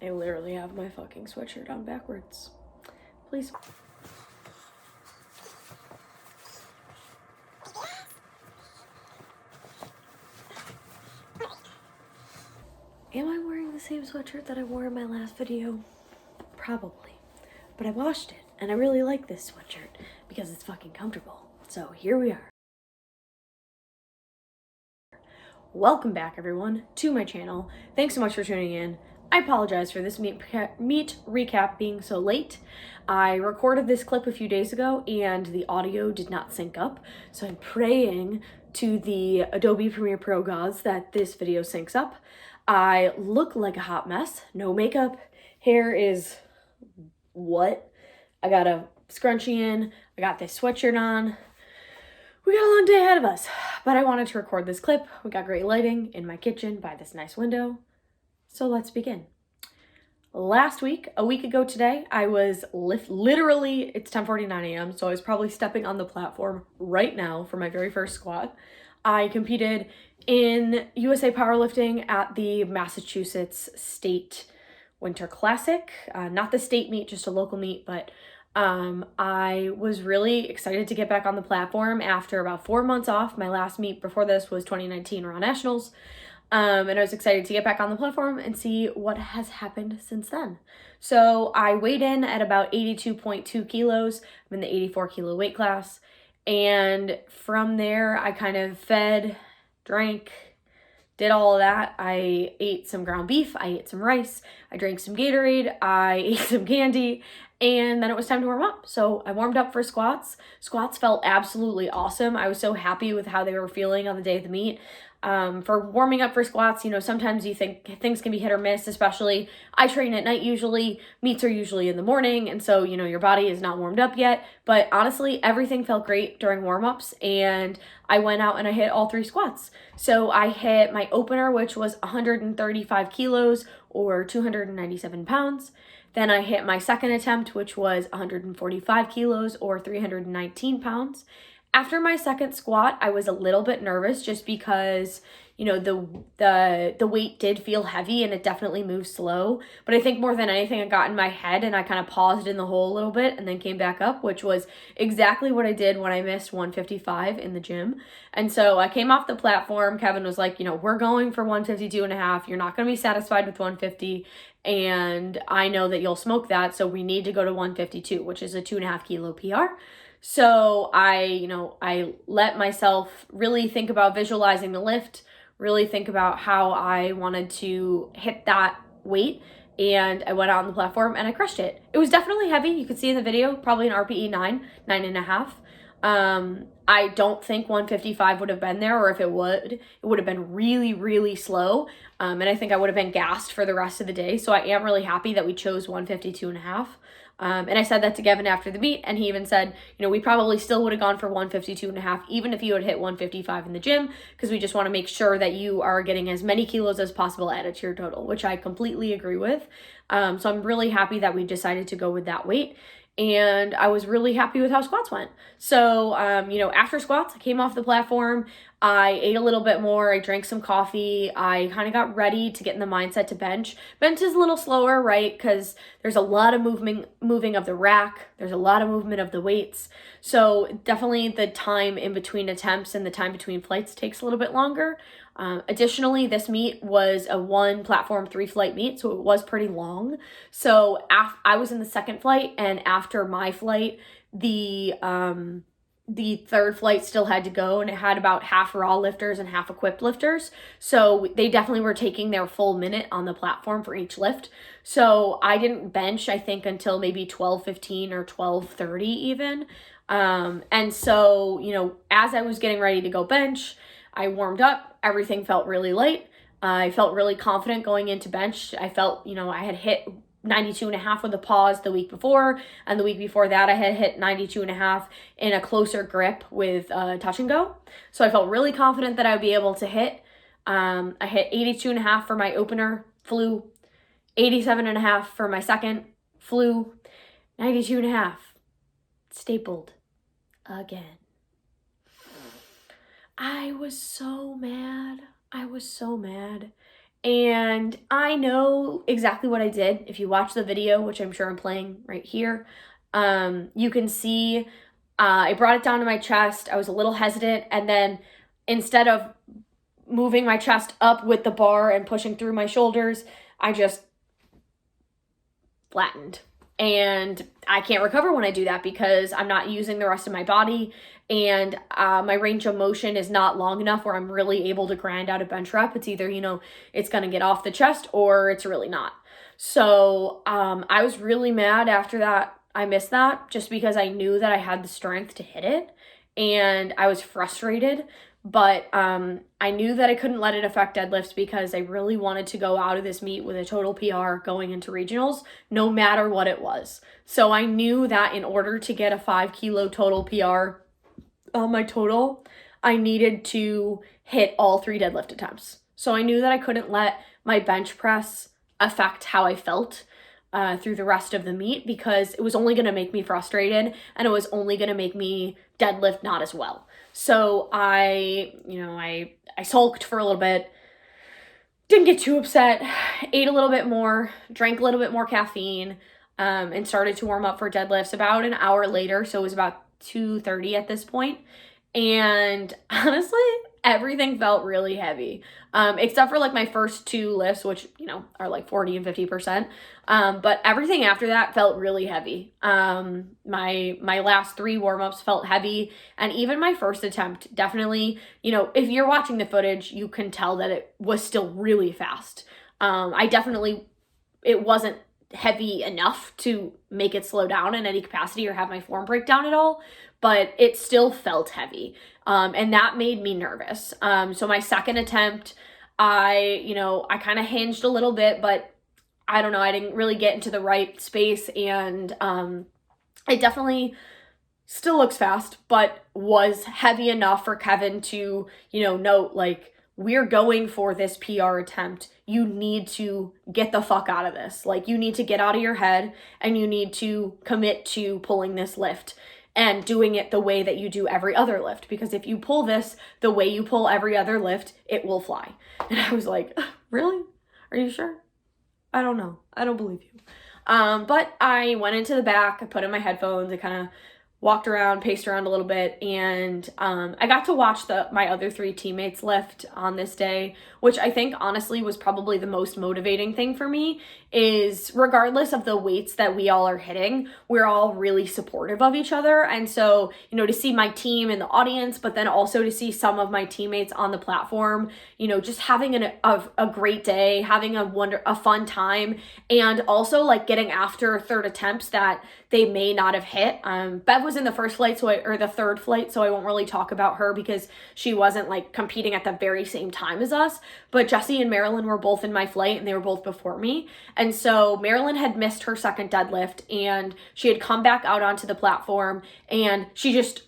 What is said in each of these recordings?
I literally have my fucking sweatshirt on backwards. Please. Am I wearing the same sweatshirt that I wore in my last video? Probably. But I washed it, and I really like this sweatshirt because it's fucking comfortable. So here we are. Welcome back, everyone, to my channel. Thanks so much for tuning in. I apologize for this meet recap being so late. I recorded this clip a few days ago and the audio did not sync up, so I'm praying to the Adobe Premiere Pro gods that this video syncs up. I look like a hot mess. No makeup. Hair is what? I got a scrunchie in. I got this sweatshirt on. We got a long day ahead of us, but I wanted to record this clip. We got great lighting in my kitchen by this nice window. So let's begin. Last week, a week ago today, I was literally, it's 10:49 a.m., so I was probably stepping on the platform right now for my very first squat. I competed in USA Powerlifting at the Massachusetts State Winter Classic. Not the state meet, just a local meet, but I was really excited to get back on the platform after about 4 months off. My last meet before this was 2019 Raw Nationals. And I was excited to get back on the platform and see what has happened since then. So I weighed in at about 82.2 kilos. I'm in the 84 kilo weight class. And from there, I kind of fed, drank, did all of that. I ate some ground beef, I ate some rice, I drank some Gatorade, I ate some candy, and then it was time to warm up. So I warmed up for squats. Squats felt absolutely awesome. I was so happy with how they were feeling on the day of the meet. For warming up for squats, you know, sometimes you think things can be hit or miss, especially I train at night usually, meets are usually in the morning, and so, you know, your body is not warmed up yet, but honestly, everything felt great during warm-ups, and I went out and I hit all 3 squats. So I hit my opener, which was 135 kilos or 297 pounds. Then I hit my second attempt, which was 145 kilos or 319 pounds. After my second squat, I was a little bit nervous just because, you know, the weight did feel heavy and it definitely moved slow. But I think more than anything, it got in my head and I kind of paused in the hole a little bit and then came back up, which was exactly what I did when I missed 155 in the gym. And so I came off the platform. Kevin was like, you know, we're going for 152.5. You're not going to be satisfied with 150. And I know that you'll smoke that. So we need to go to 152, which is a 2.5 kilo PR. So I let myself really think about visualizing the lift, really think about how I wanted to hit that weight, and I went out on the platform and I crushed it. It was definitely heavy. You could see in the video, probably an RPE 9.5. I don't think 155 would have been there, or if it would have been really, really slow. And I think I would have been gassed for the rest of the day. So I am really happy that we chose 152.5. And I said that to Kevin after the meet, and he even said, you know, we probably still would have gone for 152.5, even if you had hit 155 in the gym, because we just want to make sure that you are getting as many kilos as possible added to your total, which I completely agree with. So I'm really happy that we decided to go with that weight. And I was really happy with how squats went. So, you know, after squats, I came off the platform, I ate a little bit more, I drank some coffee, I kind of got ready to get in the mindset to bench. Bench is a little slower, right? Because there's a lot of moving of the rack, there's a lot of movement of the weights. So definitely the time in between attempts and the time between flights takes a little bit longer. Additionally, this meet was a 1 platform 3 flight meet, so it was pretty long. So I was in the second flight, and after my flight, the third flight still had to go, and it had about half raw lifters and half equipped lifters. So they definitely were taking their full minute on the platform for each lift. So I didn't bench, I think, until maybe 12:15 or 12:30 even. And so, you know, as I was getting ready to go bench, I warmed up, everything felt really light. I felt really confident going into bench. I felt, you know, I had hit 92.5 with a pause the week before, and the week before that I had hit 92.5 in a closer grip with touch and go. So I felt really confident that I would be able to hit. I hit 82.5 for my opener, flew. 87.5 for my second, flew. 92.5, stapled again. I was so mad. And I know exactly what I did. If you watch the video, which I'm sure I'm playing right here, you can see I brought it down to my chest. I was a little hesitant, and then instead of moving my chest up with the bar and pushing through my shoulders, I just flattened. And I can't recover when I do that because I'm not using the rest of my body, and my range of motion is not long enough where I'm really able to grind out a bench rep. It's either, it's going to get off the chest or it's really not. So I was really mad after that. I missed that just because I knew that I had the strength to hit it, and I was frustrated. But I knew that I couldn't let it affect deadlifts because I really wanted to go out of this meet with a total PR going into regionals, no matter what it was. So I knew that in order to get a 5 kilo total PR on my total, I needed to hit all 3 deadlift attempts. So I knew that I couldn't let my bench press affect how I felt through the rest of the meet, because it was only going to make me frustrated, and it was only going to make me deadlift not as well. So I sulked for a little bit, didn't get too upset, ate a little bit more, drank a little bit more caffeine, and started to warm up for deadlifts about an hour later. So it was about 2:30 at this point. And honestly, everything felt really heavy, except for like my first 2 lifts, which, are like 40 and 50%. But everything after that felt really heavy. My last 3 warm-ups felt heavy, and even my first attempt definitely, if you're watching the footage, you can tell that it was still really fast. It wasn't heavy enough to make it slow down in any capacity or have my form break down at all, but it still felt heavy. And that made me nervous. So my second attempt, I kind of hinged a little bit, but I don't know, I didn't really get into the right space, and it definitely still looks fast, but was heavy enough for Kevin to, note, like, we're going for this PR attempt. You need to get the fuck out of this. Like, you need to get out of your head, and you need to commit to pulling this lift and doing it the way that you do every other lift. Because if you pull this the way you pull every other lift, it will fly. And I was like, really? Are you sure? I don't know. I don't believe you. But I went into the back, I put in my headphones, I kind of walked around, paced around a little bit, and I got to watch my other 3 teammates lift on this day, which I think honestly was probably the most motivating thing for me. Is regardless of the weights that we all are hitting, we're all really supportive of each other. And so, to see my team in the audience, but then also to see some of my teammates on the platform, just having a great day, having a fun time, and also like getting after third attempts that they may not have hit. Bev was in the first flight, or the third flight, so I won't really talk about her because she wasn't like competing at the very same time as us. But Jessie and Marilyn were both in my flight, and they were both before me. And so Marilyn had missed her second deadlift, and she had come back out onto the platform, and she just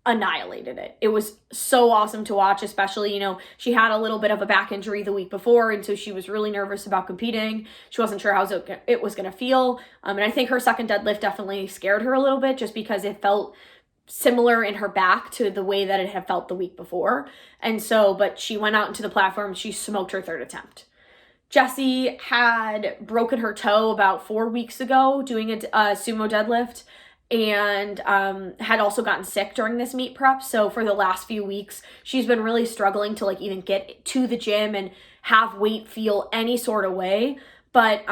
annihilated it. It was so awesome to watch, especially, she had a little bit of a back injury the week before, and so she was really nervous about competing. She wasn't sure how it was going to feel. And I think her second deadlift definitely scared her a little bit, just because it felt similar in her back to the way that it had felt the week before. And so, but she went out into the platform, she smoked her third attempt. Jessie had broken her toe about 4 weeks ago doing a sumo deadlift, and had also gotten sick during this meet prep. So for the last few weeks, she's been really struggling to like even get to the gym and have weight feel any sort of way. But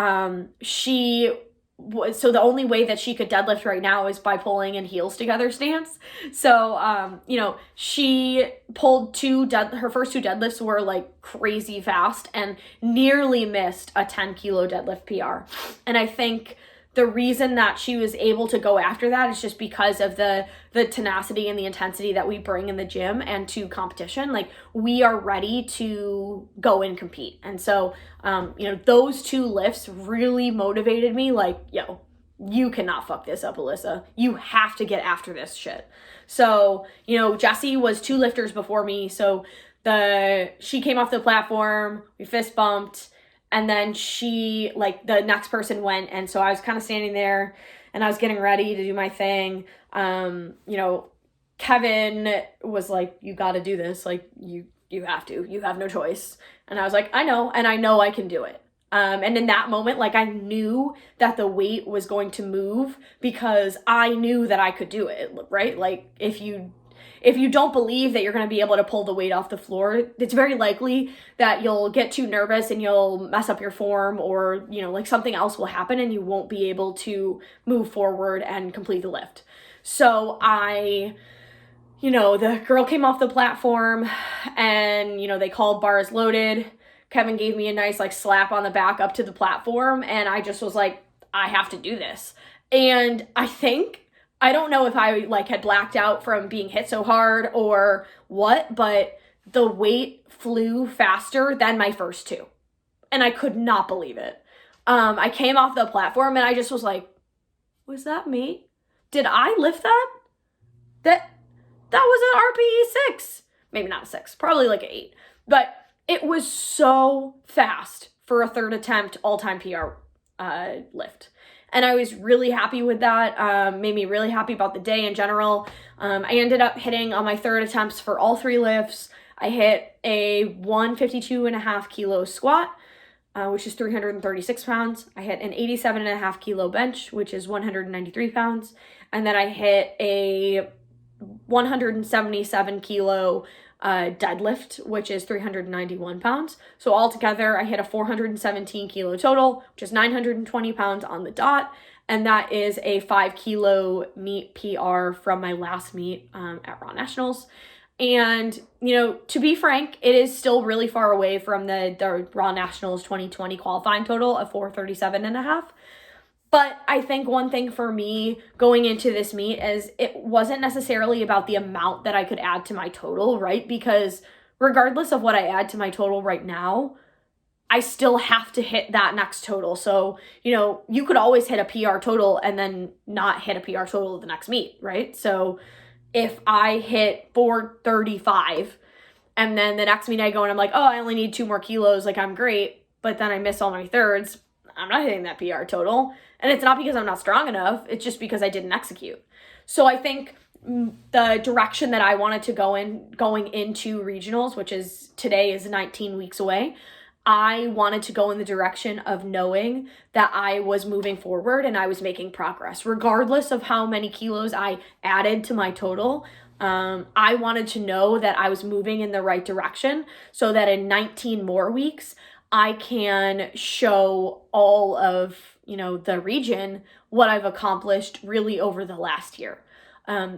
so the only way that she could deadlift right now is by pulling in heels together stance. So, she pulled her first 2 deadlifts were like crazy fast and nearly missed a 10 kilo deadlift PR. And I think the reason that she was able to go after that is just because of the tenacity and the intensity that we bring in the gym and to competition. Like, we are ready to go and compete. And so, those 2 lifts really motivated me. Like, yo, you cannot fuck this up, Alyssa. You have to get after this shit. So, Jessie was 2 lifters before me. So she came off the platform, we fist bumped, and then the next person went. And so I was kind of standing there, and I was getting ready to do my thing. Kevin was like, you got to do this. Like, you you have no choice. And I was like, I know, and I know I can do it. And in that moment, like, I knew that the weight was going to move because I knew that I could do it, right? Like, if you don't believe that you're going to be able to pull the weight off the floor, it's very likely that you'll get too nervous and you'll mess up your form, or, you know, like, something else will happen and you won't be able to move forward and complete the lift. So you know, the girl came off the platform and, you know, they called bars loaded. Kevin gave me a nice, like, slap on the back up to the platform, and I just was like, I have to do this. And I don't know if I, like, had blacked out from being hit so hard or what, but the weight flew faster than my first two. And I could not believe it. I came off the platform and I just was like, was that me? Did I lift that? That was an RPE 6. Maybe not a 6, probably like an 8. But it was so fast for a third attempt all-time PR lift. And I was really happy with that. Made me really happy about the day in general. I ended up hitting on my third attempts for all 3 lifts. I hit a 152.5 kilo squat, which is 336 pounds. I hit an 87.5 kilo bench, which is 193 pounds. And then I hit a 177 kilo deadlift, which is 391 pounds. So altogether, I hit a 417 kilo total, which is 920 pounds on the dot. And that is a 5 kilo meet PR from my last meet at Raw Nationals. And, you know, to be frank, it is still really far away from the Raw Nationals 2020 qualifying total of 437.5. But I think one thing for me going into this meet is it wasn't necessarily about the amount that I could add to my total, right? Because regardless of what I add to my total right now, I still have to hit that next total. So, you know, you could always hit a PR total and then not hit a PR total the next meet, right? So if I hit 435 and then the next meet I go and I'm like, oh, I only need 2 more kilos, like, I'm great, but then I miss all my thirds, I'm not hitting that PR total. And it's not because I'm not strong enough. It's just because I didn't execute. So I think the direction that I wanted to go in going into regionals, which is today is 19 weeks away, I wanted to go in the direction of knowing that I was moving forward and I was making progress. Regardless of how many kilos I added to my total, I wanted to know that I was moving in the right direction so that in 19 more weeks, I can show all of, you know, the region what I've accomplished really over the last year.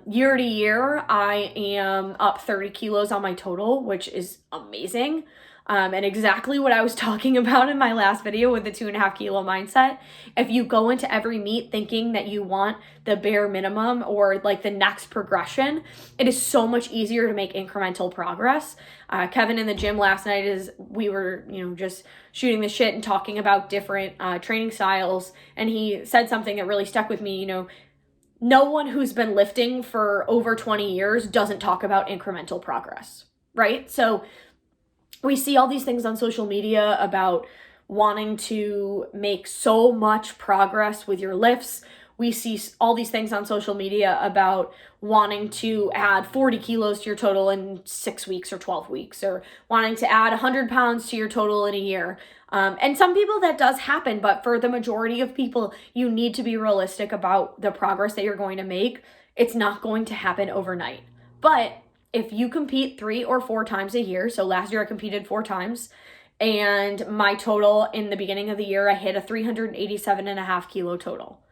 Year to year, I am up 30 kilos on my total, which is amazing. And exactly what I was talking about in my last video with the 2.5 kilo mindset. If you go into every meet thinking that you want the bare minimum or like the next progression, it is so much easier to make incremental progress. Kevin in the gym last night we were, you know, just shooting the shit and talking about different training styles. And he said something that really stuck with me, you know, no one who's been lifting for over 20 years doesn't talk about incremental progress, right? So we see all these things on social media about wanting to make so much progress with your lifts. We see all these things on social media about wanting to add 40 kilos to your total in 6 weeks or 12 weeks, or wanting to add 100 pounds to your total in a year. And some people that does happen, but for the majority of people, you need to be realistic about the progress that you're going to make. It's not going to happen overnight. But if you compete 3 or 4 times a year, so last year I competed 4 times, and my total in the beginning of the year, I hit a 387.5 kilo total.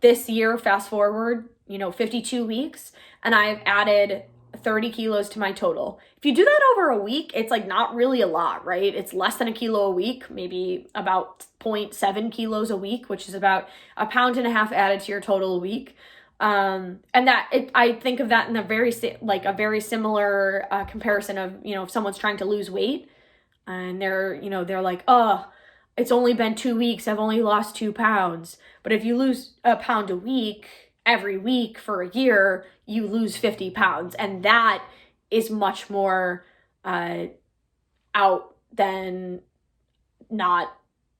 This year, fast forward, you know, 52 weeks, and I've added 30 kilos to my total. If you do that over a week, it's like not really a lot, right? It's less than a kilo a week, maybe about 0.7 kilos a week, which is about 1.5 pounds added to your total a week. And I think of that in a very similar comparison of, you know, if someone's trying to lose weight and they're like, oh, it's only been 2 weeks, I've only lost 2 pounds. But if you lose 1 pound a week, every week for a year, you lose 50 pounds. And that is much more out than not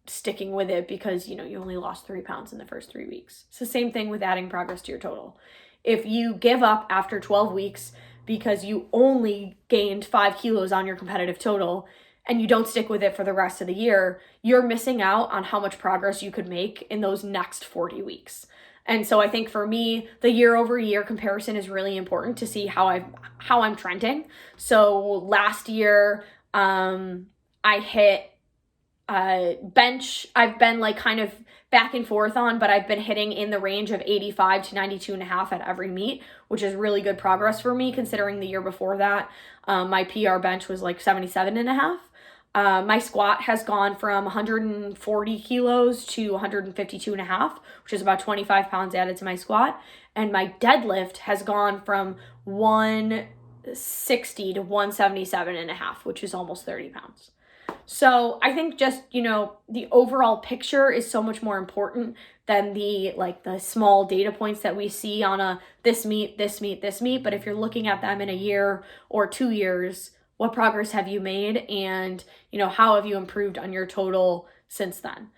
sticking with it because, you know, you only lost 3 pounds in the first 3 weeks. It's the same thing with adding progress to your total. If you give up after 12 weeks because you only gained 5 kilos on your competitive total and you don't stick with it for the rest of the year, you're missing out on how much progress you could make in those next 40 weeks. And so I think for me, the year over year comparison is really important to see how I'm trending. So last year, I hit bench. I've been like kind of back and forth on, but I've been hitting in the range of 85 to 92.5 at every meet, which is really good progress for me considering the year before that, my PR bench was like 77.5. My squat has gone from 140 kilos to 152.5, which is about 25 pounds added to my squat. And my deadlift has gone from 160 to 177.5, which is almost 30 pounds. So I think just, the overall picture is so much more important than the small data points that we see on this meet. But if you're looking at them in a year or 2 years, what progress have you made? And, how have you improved on your total since then?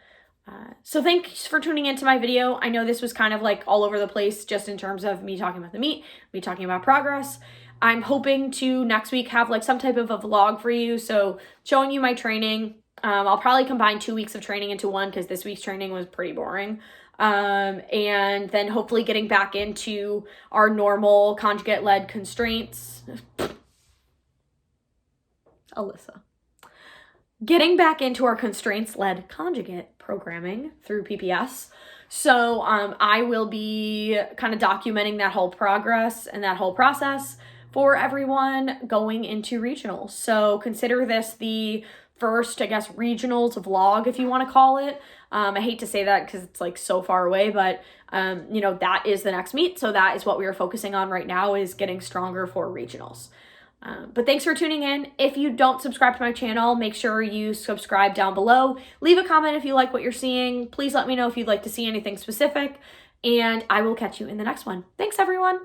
So thanks for tuning into my video. I know this was kind of like all over the place just in terms of me talking about the meet, me talking about progress. I'm hoping to next week have like some type of a vlog for you. So showing you my training. I'll probably combine 2 weeks of training into one because this week's training was pretty boring. And then hopefully getting back into our normal conjugate-led constraints. Alyssa. Getting back into our constraints-led conjugate programming through PPS. So I will be kind of documenting that whole progress and that whole process for everyone going into regionals. So consider this the first, I guess, regionals vlog, if you want to call it. I hate to say that because it's like so far away, but that is the next meet. So that is what we are focusing on right now, is getting stronger for regionals. But thanks for tuning in. If you don't subscribe to my channel, make sure you subscribe down below. Leave a comment if you like what you're seeing. Please let me know if you'd like to see anything specific, and I will catch you in the next one. Thanks, everyone.